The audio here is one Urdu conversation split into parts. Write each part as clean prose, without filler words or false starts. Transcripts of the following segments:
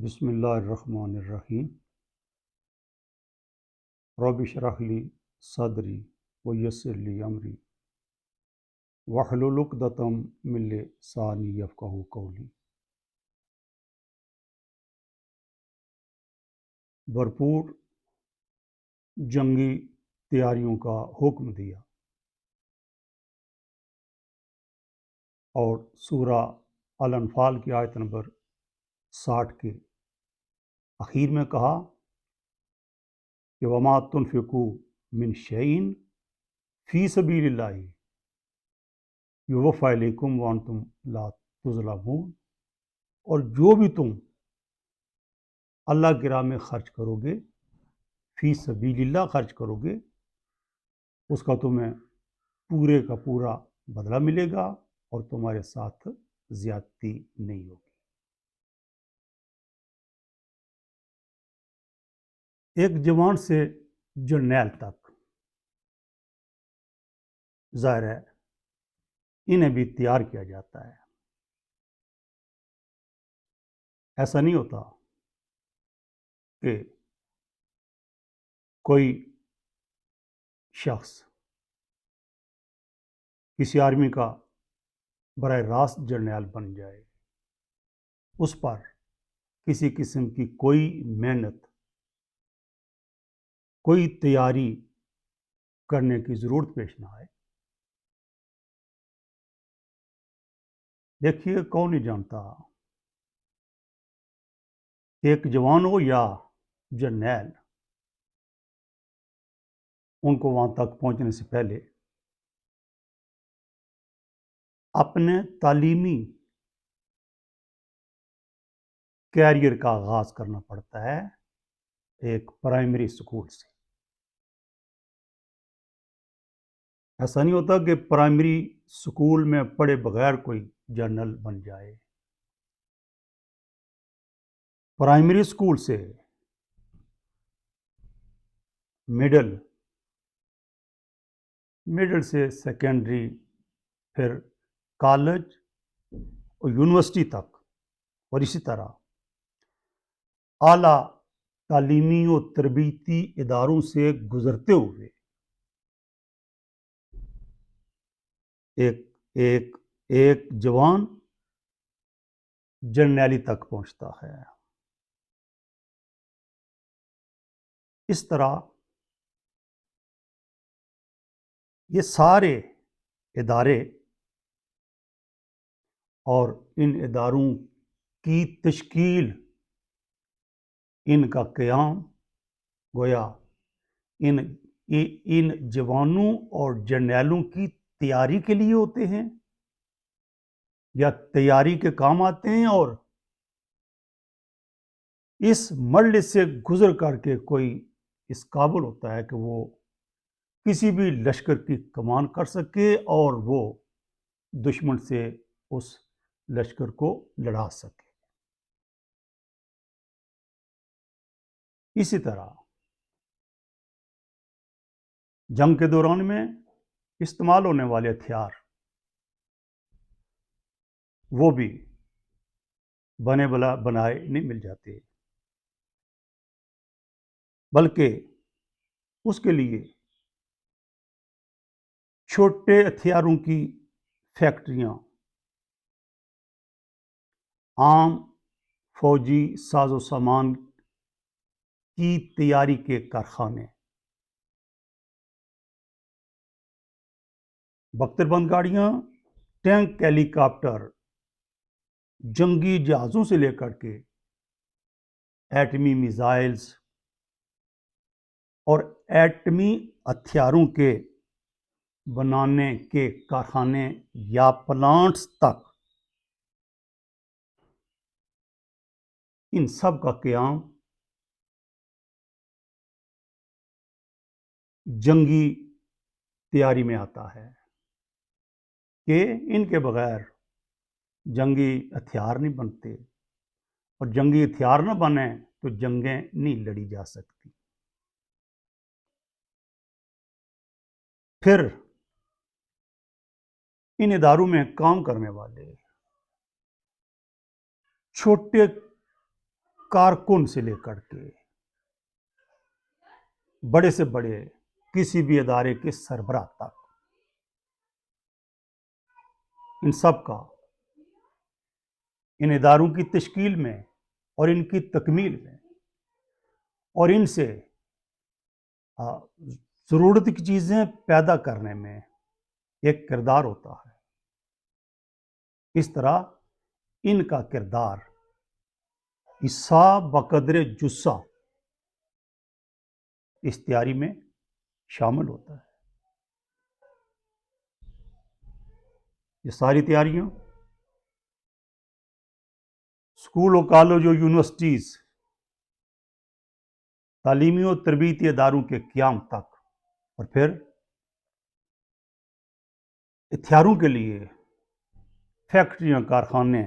بسم اللہ الرحمن الرحیم۔ رب اشرح لی صدری ویسر لی امری واحلل عقدۃ من لسانی یفقہوا قولی۔ بھرپور جنگی تیاریوں کا حکم دیا اور سورہ الانفال کی آیت نمبر 60 کے اخیر میں کہا کہ وما تنفقوا من شیء فی سبیل اللہ یوفی الیکم وانتم لا تظلمون، اور جو بھی تم اللہ کی راہ میں خرچ کرو گے، فی سبیل اللہ خرچ کرو گے، اس کا تمہیں پورے کا پورا بدلہ ملے گا اور تمہارے ساتھ زیادتی نہیں ہوگی۔ ایک جوان سے جرنیل تک، ظاہر ہے انہیں بھی تیار کیا جاتا ہے۔ ایسا نہیں ہوتا کہ کوئی شخص کسی آرمی کا براہ راست جرنیل بن جائے، اس پر کسی قسم کی کوئی محنت، کوئی تیاری کرنے کی ضرورت پیش نہ آئے۔ دیکھیے، کون نہیں جانتا، ایک جوان ہو یا جرنیل، ان کو وہاں تک پہنچنے سے پہلے اپنے تعلیمی کیریئر کا آغاز کرنا پڑتا ہے ایک پرائمری اسکول سے۔ ایسا نہیں ہوتا کہ پرائمری اسکول میں پڑھے بغیر کوئی جرنل بن جائے۔ پرائمری اسکول سے مڈل سے سیکنڈری، پھر کالج اور یونیورسٹی تک، اور اسی طرح اعلیٰ تعلیمی و تربیتی اداروں سے گزرتے ہوئے ایک جوان جرنیلی تک پہنچتا ہے۔ اس طرح یہ سارے ادارے اور ان اداروں کی تشکیل، ان کا قیام گویا ان جوانوں اور جرنیلوں کی تیاری کے لیے ہوتے ہیں، یا تیاری کے کام آتے ہیں، اور اس مرحلے سے گزر کر کے کوئی اس قابل ہوتا ہے کہ وہ کسی بھی لشکر کی کمان کر سکے اور وہ دشمن سے اس لشکر کو لڑا سکے۔ اسی طرح جنگ کے دوران میں استعمال ہونے والے ہتھیار، وہ بھی بنے بنائے نہیں مل جاتے، بلکہ اس کے لیے چھوٹے ہتھیاروں کی فیکٹریاں، عام فوجی ساز و سامان کی تیاری کے کارخانے، بختر بند گاڑیاں، ٹینک، ہیلی کاپٹر، جنگی جہازوں سے لے کر کے ایٹمی میزائلز اور ایٹمی ہتھیاروں کے بنانے کے کارخانے یا پلانٹس تک، ان سب کا قیام جنگی تیاری میں آتا ہے کہ ان کے بغیر جنگی ہتھیار نہیں بنتے، اور جنگی ہتھیار نہ بنے تو جنگیں نہیں لڑی جا سکتی۔ پھر ان اداروں میں کام کرنے والے چھوٹے کارکن سے لے کر کے بڑے سے بڑے کسی بھی ادارے کے سربراہ تک، ان سب کا ان اداروں کی تشکیل میں اور ان کی تکمیل میں اور ان سے ضرورت کی چیزیں پیدا کرنے میں ایک کردار ہوتا ہے۔ اس طرح ان کا کردار حصہ بقدر جثہ اس تیاری میں شامل ہوتا ہے۔ یہ ساری تیاریاں اسکول و کالج و یونیورسٹیز، تعلیمی و تربیتی اداروں کے قیام تک، اور پھر ہتھیاروں کے لیے فیکٹریاں، کارخانے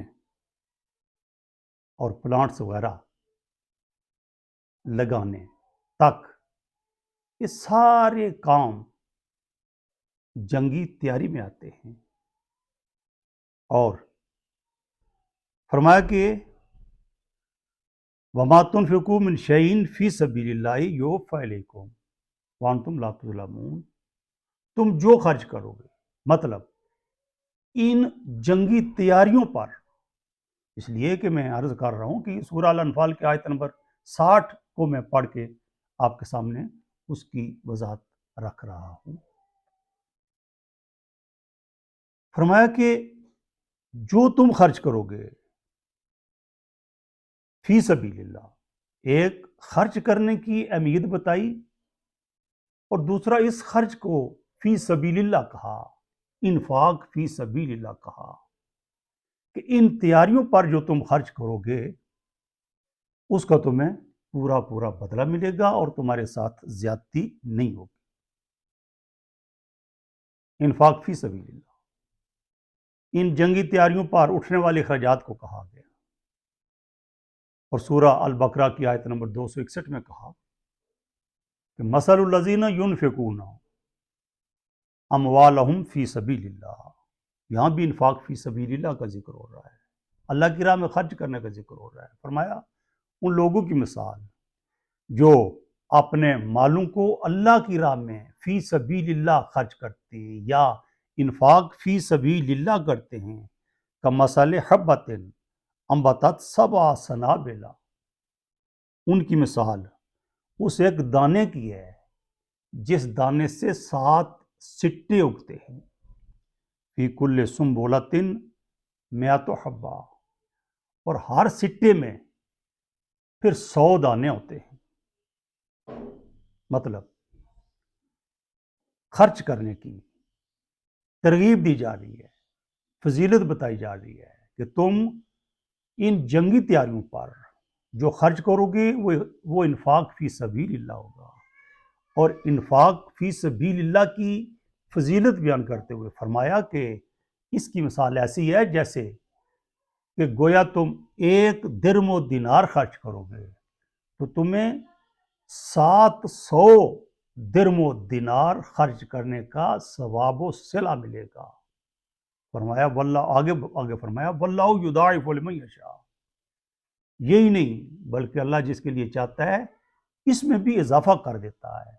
اور پلانٹس وغیرہ لگانے تک، یہ سارے کام جنگی تیاری میں آتے ہیں۔ اور فرمایا کہ وَمَا تُنْفِقُوا مِنْ شَيْءٍ فِي سَبِيلِ اللَّهِ يُوَفَّ إِلَيْكُمْ وَأَنْتُمْ لَا تُظْلَمُونَ، تم جو خرچ کرو گے، مطلب ان جنگی تیاریوں پر، اس لیے کہ میں عرض کر رہا ہوں کہ سورہ الانفال کی آیت نمبر 60 کو میں پڑھ کے آپ کے سامنے اس کی وضاحت رکھ رہا ہوں۔ فرمایا کہ جو تم خرچ کرو گے فی سبیل اللہ، ایک خرچ کرنے کی اہمیت بتائی، اور دوسرا اس خرچ کو فی سبیل اللہ کہا، انفاق فی سبیل اللہ کہا، کہ ان تیاریوں پر جو تم خرچ کرو گے اس کا تمہیں پورا پورا بدلہ ملے گا اور تمہارے ساتھ زیادتی نہیں ہوگی۔ انفاق فی سبیل اللہ، ان جنگی تیاریوں پر اٹھنے والے اخراجات کو کہا گیا، اور سورہ البقرہ کی آیت نمبر 261 میں کہا کہ مثل الذین ينفقون اموالہم فی سبیل اللہ، یہاں بھی انفاق فی سبیل اللہ کا ذکر ہو رہا ہے، اللہ کی راہ میں خرچ کرنے کا ذکر ہو رہا ہے۔ فرمایا ان لوگوں کی مثال جو اپنے مالوں کو اللہ کی راہ میں فی سبیل اللہ خرچ کرتے ہیں یا انفاق فی سبیل اللہ کرتے ہیں، کمثل حبۃ انبتت سبع سنابل، ان کی مثال اس ایک دانے کی ہے جس دانے سے 7 سٹے اگتے ہیں، فی کل سنبلۃ مئۃ حبہ، اور ہر سٹے میں پھر 100 دانے ہوتے ہیں۔ مطلب خرچ کرنے کی ترغیب دی جا رہی ہے، فضیلت بتائی جا رہی ہے کہ تم ان جنگی تیاریوں پر جو خرچ کرو گے وہ انفاق فی سبیل اللہ ہوگا، اور انفاق فی سبیل اللہ کی فضیلت بیان کرتے ہوئے فرمایا کہ اس کی مثال ایسی ہے جیسے کہ گویا تم 1 درم و دینار خرچ کرو گے تو تمہیں 700 درم و دینار خرچ کرنے کا ثواب و صلہ ملے گا۔ فرمایا واللہ، آگے فرمایا واللہ یضاعف لمن یشاء، یہی نہیں بلکہ اللہ جس کے لیے چاہتا ہے اس میں بھی اضافہ کر دیتا ہے۔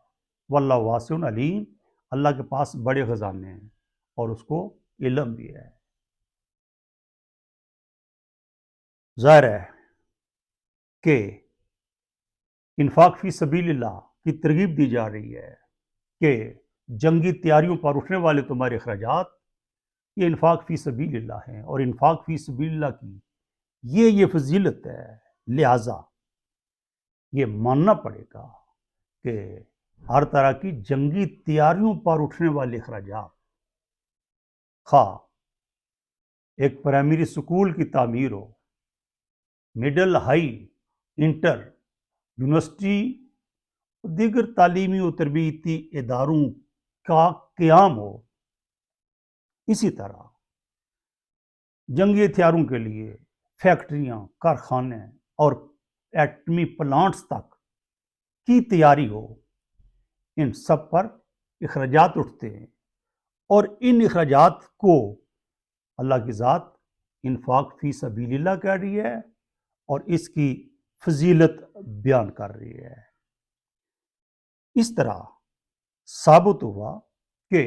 واللہ واسع علیم، اللہ کے پاس بڑے خزانے ہیں اور اس کو علم بھی ہے۔ ظاہر ہے کہ انفاق فی سبیل اللہ کی ترغیب دی جا رہی ہے کہ جنگی تیاریوں پر اٹھنے والے تمہارے اخراجات یہ انفاق فی سبیل اللہ ہیں، اور انفاق فی سبیل اللہ کی یہ فضیلت ہے، لہٰذا یہ ماننا پڑے گا کہ ہر طرح کی جنگی تیاریوں پر اٹھنے والے اخراجات، خواہ ایک پرائمری سکول کی تعمیر ہو، مڈل، ہائی، انٹر، یونیورسٹی، دیگر تعلیمی و تربیتی اداروں کا قیام ہو، اسی طرح جنگی ہتھیاروں کے لیے فیکٹریاں، کارخانے اور ایٹمی پلانٹس تک کی تیاری ہو، ان سب پر اخراجات اٹھتے ہیں، اور ان اخراجات کو اللہ کی ذات انفاق فی سبیل اللہ کہہ رہی ہے، اور اس کی فضیلت بیان کر رہی ہے۔ اس طرح ثابت ہوا کہ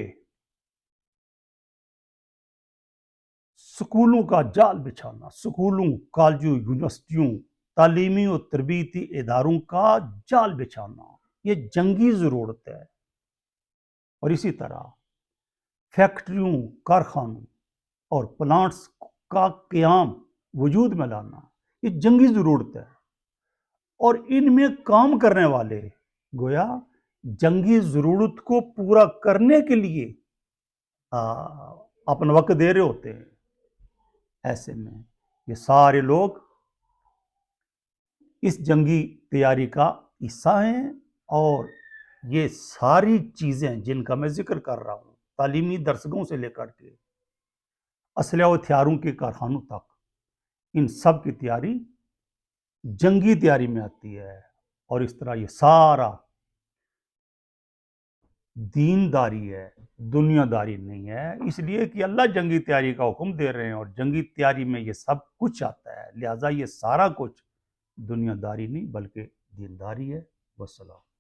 سکولوں کا جال بچھانا، سکولوں، کالجوں، یونیورسٹیوں، تعلیمی اور تربیتی اداروں کا جال بچھانا، یہ جنگی ضرورت ہے۔ اور اسی طرح فیکٹریوں، کارخانوں اور پلانٹس کا قیام وجود میں لانا، یہ جنگی ضرورت ہے۔ اور ان میں کام کرنے والے گویا جنگی ضرورت کو پورا کرنے کے لیے اپنا وقت دے رہے ہوتے ہیں۔ ایسے میں یہ سارے لوگ اس جنگی تیاری کا حصہ ہیں، اور یہ ساری چیزیں جن کا میں ذکر کر رہا ہوں، تعلیمی درسگاہوں سے لے کر کے اسلحہ و ہتھیاروں کے کارخانوں تک، ان سب کی تیاری جنگی تیاری میں آتی ہے۔ اور اس طرح یہ سارا دینداری ہے، دنیا داری نہیں ہے، اس لیے کہ اللہ جنگی تیاری کا حکم دے رہے ہیں، اور جنگی تیاری میں یہ سب کچھ آتا ہے، لہٰذا یہ سارا کچھ دنیا داری نہیں بلکہ دینداری ہے۔ والسلام۔